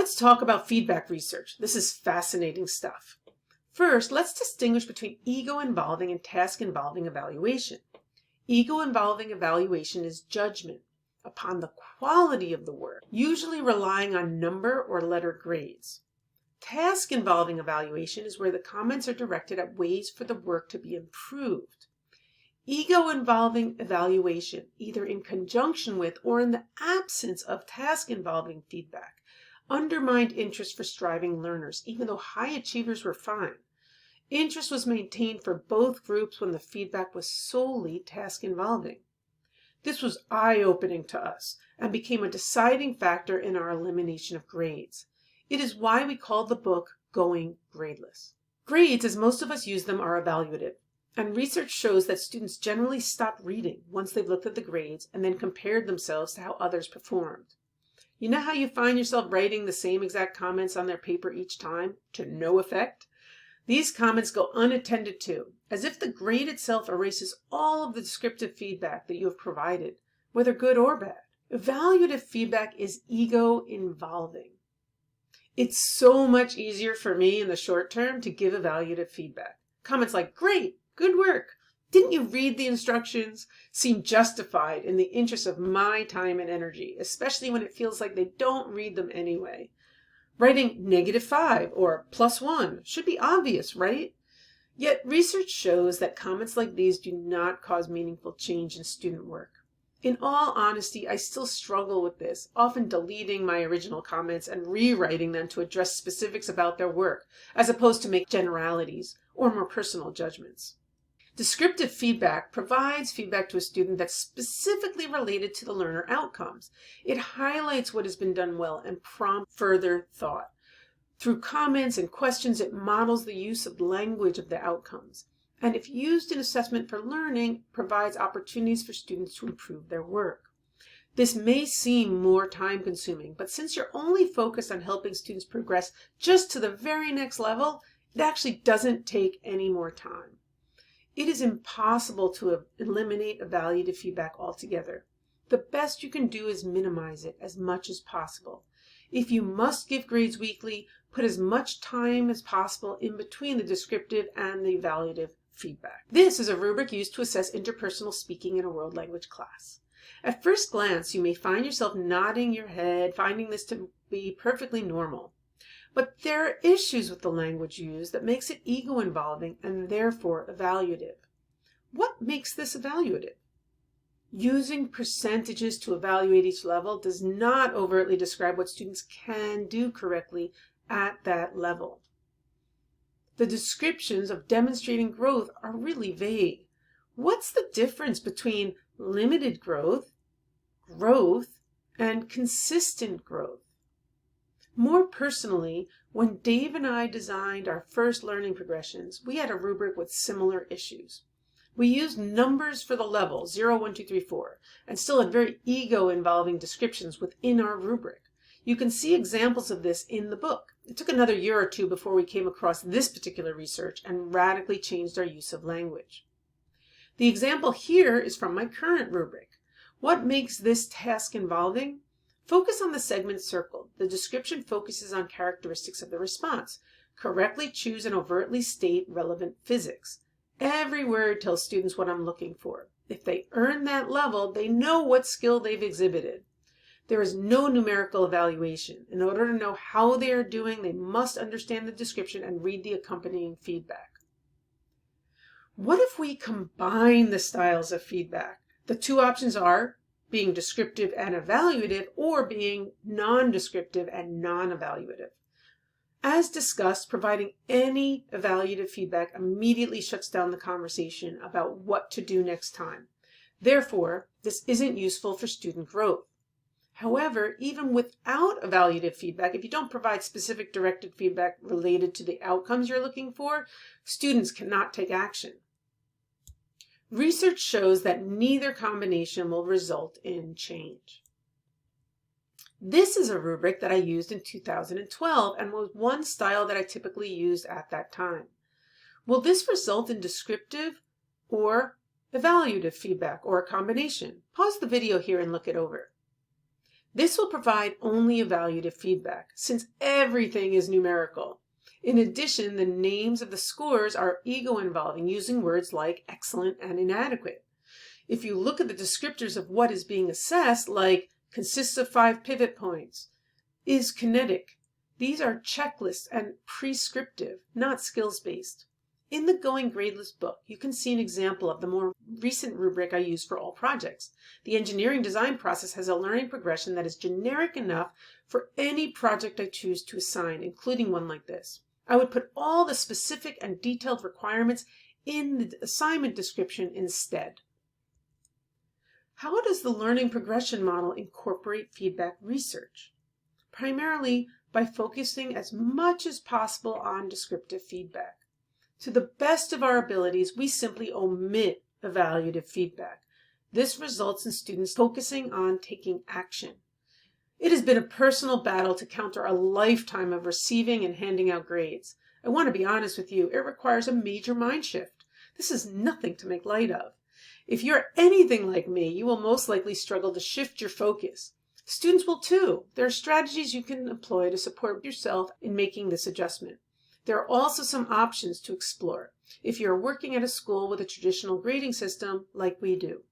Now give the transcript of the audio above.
Let's talk about feedback research. This is fascinating stuff. First, let's distinguish between ego-involving and task-involving evaluation. Ego-involving evaluation is judgment upon the quality of the work, usually relying on number or letter grades. Task-involving evaluation is where the comments are directed at ways for the work to be improved. Ego-involving evaluation, either in conjunction with or in the absence of task-involving feedback, undermined interest for striving learners, even though high achievers were fine. Interest was maintained for both groups when the feedback was solely task-involving. This was eye-opening to us and became a deciding factor in our elimination of grades. It is why we call the book Going Gradeless. Grades, as most of us use them, are evaluative, and research shows that students generally stop reading once they've looked at the grades and then compared themselves to how others performed. You know how you find yourself writing the same exact comments on their paper each time, to no effect? These comments go unattended to, as if the grade itself erases all of the descriptive feedback that you have provided, whether good or bad. Evaluative feedback is ego-involving. It's so much easier for me in the short term to give evaluative feedback. Comments like, "Great, good work. Didn't you read the instructions?" seem justified in the interest of my time and energy, especially when it feels like they don't read them anyway. Writing -5 or +1 should be obvious, right? Yet research shows that comments like these do not cause meaningful change in student work. In all honesty, I still struggle with this, often deleting my original comments and rewriting them to address specifics about their work, as opposed to make generalities or more personal judgments. Descriptive feedback provides feedback to a student that's specifically related to the learner outcomes. It highlights what has been done well and prompts further thought. Through comments and questions, it models the use of language of the outcomes. And if used in assessment for learning, provides opportunities for students to improve their work. This may seem more time-consuming, but since you're only focused on helping students progress just to the very next level, it actually doesn't take any more time. It is impossible to eliminate evaluative feedback altogether. The best you can do is minimize it as much as possible. If you must give grades weekly, put as much time as possible in between the descriptive and the evaluative feedback. This is a rubric used to assess interpersonal speaking in a world language class. At first glance, you may find yourself nodding your head, finding this to be perfectly normal. But there are issues with the language used that makes it ego-involving and therefore evaluative. What makes this evaluative? Using percentages to evaluate each level does not overtly describe what students can do correctly at that level. The descriptions of demonstrating growth are really vague. What's the difference between limited growth, and consistent growth? More personally, when Dave and I designed our first learning progressions, we had a rubric with similar issues. We used numbers for the level, 0, 1, 2, 3, 4, and still had very ego-involving descriptions within our rubric. You can see examples of this in the book. It took another year or two before we came across this particular research and radically changed our use of language. The example here is from my current rubric. What makes this task involving? Focus on the segment circled. The description focuses on characteristics of the response. Correctly choose and overtly state relevant physics. Every word tells students what I'm looking for. If they earn that level, they know what skill they've exhibited. There is no numerical evaluation. In order to know how they are doing, they must understand the description and read the accompanying feedback. What if we combine the styles of feedback? The two options are being descriptive and evaluative, or being non-descriptive and non-evaluative. As discussed, providing any evaluative feedback immediately shuts down the conversation about what to do next time. Therefore, this isn't useful for student growth. However, even without evaluative feedback, if you don't provide specific directed feedback related to the outcomes you're looking for, students cannot take action. Research shows that neither combination will result in change. This is a rubric that I used in 2012 and was one style that I typically used at that time. Will this result in descriptive or evaluative feedback or a combination? Pause the video here and look it over. This will provide only evaluative feedback, since everything is numerical. In addition, the names of the scores are ego-involving, using words like excellent and inadequate. If you look at the descriptors of what is being assessed, like consists of 5 pivot points, is kinetic, these are checklists and prescriptive, not skills-based. In the Going Gradeless book, you can see an example of the more recent rubric I use for all projects. The engineering design process has a learning progression that is generic enough for any project I choose to assign, including one like this. I would put all the specific and detailed requirements in the assignment description instead. How does the learning progression model incorporate feedback research? Primarily by focusing as much as possible on descriptive feedback. To the best of our abilities, we simply omit evaluative feedback. This results in students focusing on taking action. It has been a personal battle to counter a lifetime of receiving and handing out grades. I want to be honest with you, it requires a major mind shift. This is nothing to make light of. If you're anything like me, you will most likely struggle to shift your focus. Students will too. There are strategies you can employ to support yourself in making this adjustment. There are also some options to explore if you're working at a school with a traditional grading system like we do.